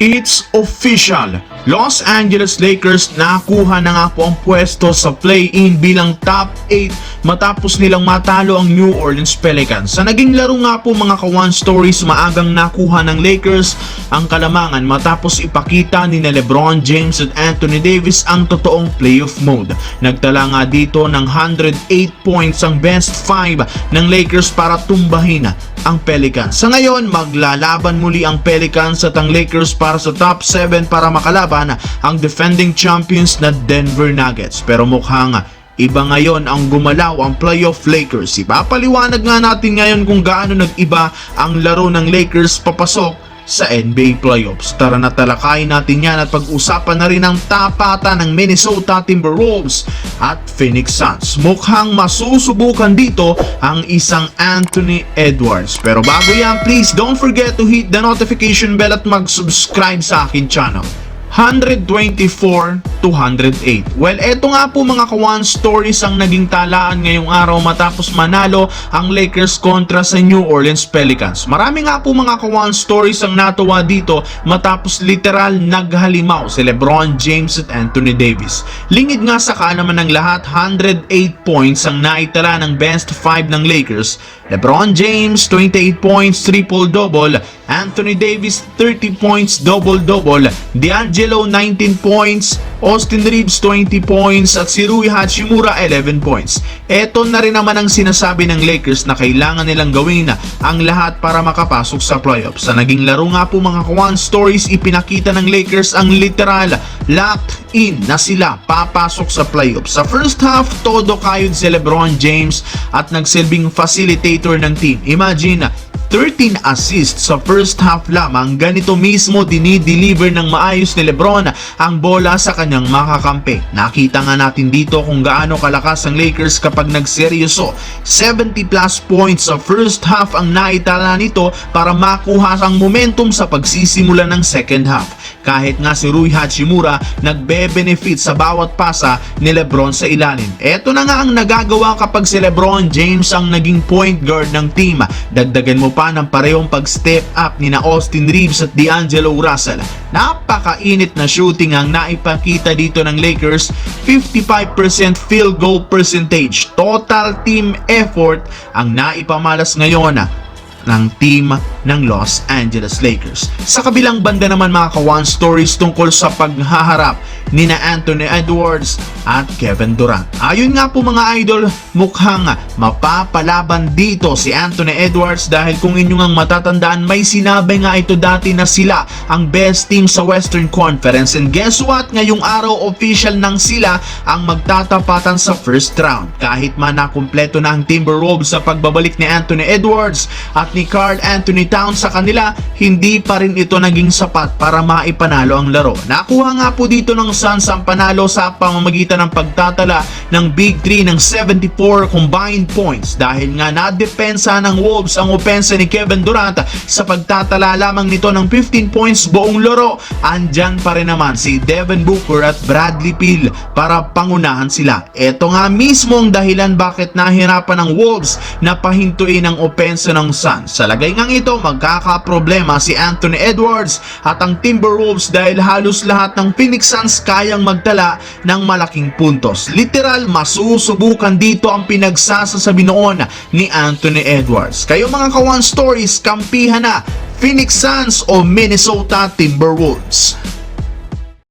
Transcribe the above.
It's official! Los Angeles Lakers nakuha na nga po ang pwesto sa play-in bilang top 8 matapos nilang matalo ang New Orleans Pelicans. Sa naging laro nga po mga ka-one stories, maagang nakuha ng Lakers ang kalamangan matapos ipakita ni LeBron James at Anthony Davis ang totoong playoff mode. Nagtala nga dito ng 108 points ang best 5 ng Lakers para tumbahin ang Pelicans. Sa ngayon, maglalaban muli ang Pelicans at ang Lakers para sa top 7 para makalaban ang defending champions na Denver Nuggets. Pero mukhang iba ngayon ang gumalaw ang playoff Lakers. Ipapaliwanag nga natin ngayon kung gaano nag-iba ang laro ng Lakers papasok sa NBA playoffs. Tara na talakayin natin yan at pag-usapan na rin ang tapatan ng Minnesota Timberwolves at Phoenix Suns. Mukhang masusubukan dito ang isang Anthony Edwards. Pero bago yan, please don't forget to hit the notification bell at mag-subscribe sa akin channel. 124-108. Well, eto nga po mga ka-one stories ang naging talaan ngayong araw matapos manalo ang Lakers kontra sa New Orleans Pelicans. Marami nga po mga ka-one stories ang natuwa dito matapos literal naghalimaw si LeBron James at Anthony Davis. Lingid nga sa kaalaman ng lahat, 108 points ang naitala ng best 5 ng Lakers. LeBron James, 28 points, triple-double. Anthony Davis, 30 points, double-double. D'Angelo, 19 points. Austin Reeves, 20 points. At si Rui Hachimura, 11 points. Eto na rin naman ang sinasabi ng Lakers na kailangan nilang gawin ang lahat para makapasok sa playoffs. Sa naging laro nga po mga ka-one stories, ipinakita ng Lakers ang literal locked in na sila papasok sa playoffs. Sa first half, todo kayod si LeBron James at nagsilbing facilitator ng team. Imagine, 13 assists sa first half lamang. Ganito mismo dinideliver ng maayos ni LeBron ang bola sa kanyang makakampi. Nakita nga natin dito kung gaano kalakas ang Lakers kapag nagseryoso. 70 plus points sa first half ang naitala nito para makuha ang momentum sa pagsisimula ng second half. Kahit nga si Rui Hachimura nagbe-benefit sa bawat pasa ni LeBron sa ilalim. Eto na nga ang nagagawa kapag si LeBron James ang naging point guard ng team. Dagdagan mo pa ng parehong pag-step up ni na Austin Reeves at D'Angelo Russell. Napakainit na shooting ang naipakita dito ng Lakers. 55% field goal percentage. Total team effort ang naipamalas ngayon ng team ng Los Angeles Lakers. Sa kabilang banda naman mga ka-one stories tungkol sa paghaharap ni na Anthony Edwards at Kevin Durant. Ayon nga po mga idol, mukhang mapapalaban dito si Anthony Edwards dahil kung inyong ang matatandaan, may sinabi nga ito dati na sila ang best team sa Western Conference, and guess what? Ngayong araw official nang sila ang magtatapatan sa first round. Kahit man nakumpleto na ang Timberwolves sa pagbabalik ni Anthony Edwards at ni Karl Anthony Towns sa kanila, hindi pa rin ito naging sapat para maipanalo ang laro. Nakuha nga po dito ng Suns ang panalo sa pamamagitan ng pagtatala ng Big 3 ng 74 combined points dahil nga nadepensa ng Wolves ang opensa ni Kevin Durant sa pagtatala lamang nito ng 15 points buong laro. Andyan pa rin naman si Devin Booker at Bradley Beal para pangunahan sila. Ito nga mismo ang dahilan bakit nahirapan ng Wolves na pahintuin ang opensa ng Suns. Sa lagay ngang ito, magkakaproblema si Anthony Edwards at ang Timberwolves dahil halos lahat ng Phoenix Suns kayang magtala ng malaking puntos. Literal, masusubukan dito ang pinagsasasabi noon ni Anthony Edwards. Kayo mga ka-one stories, kampihan na Phoenix Suns o Minnesota Timberwolves?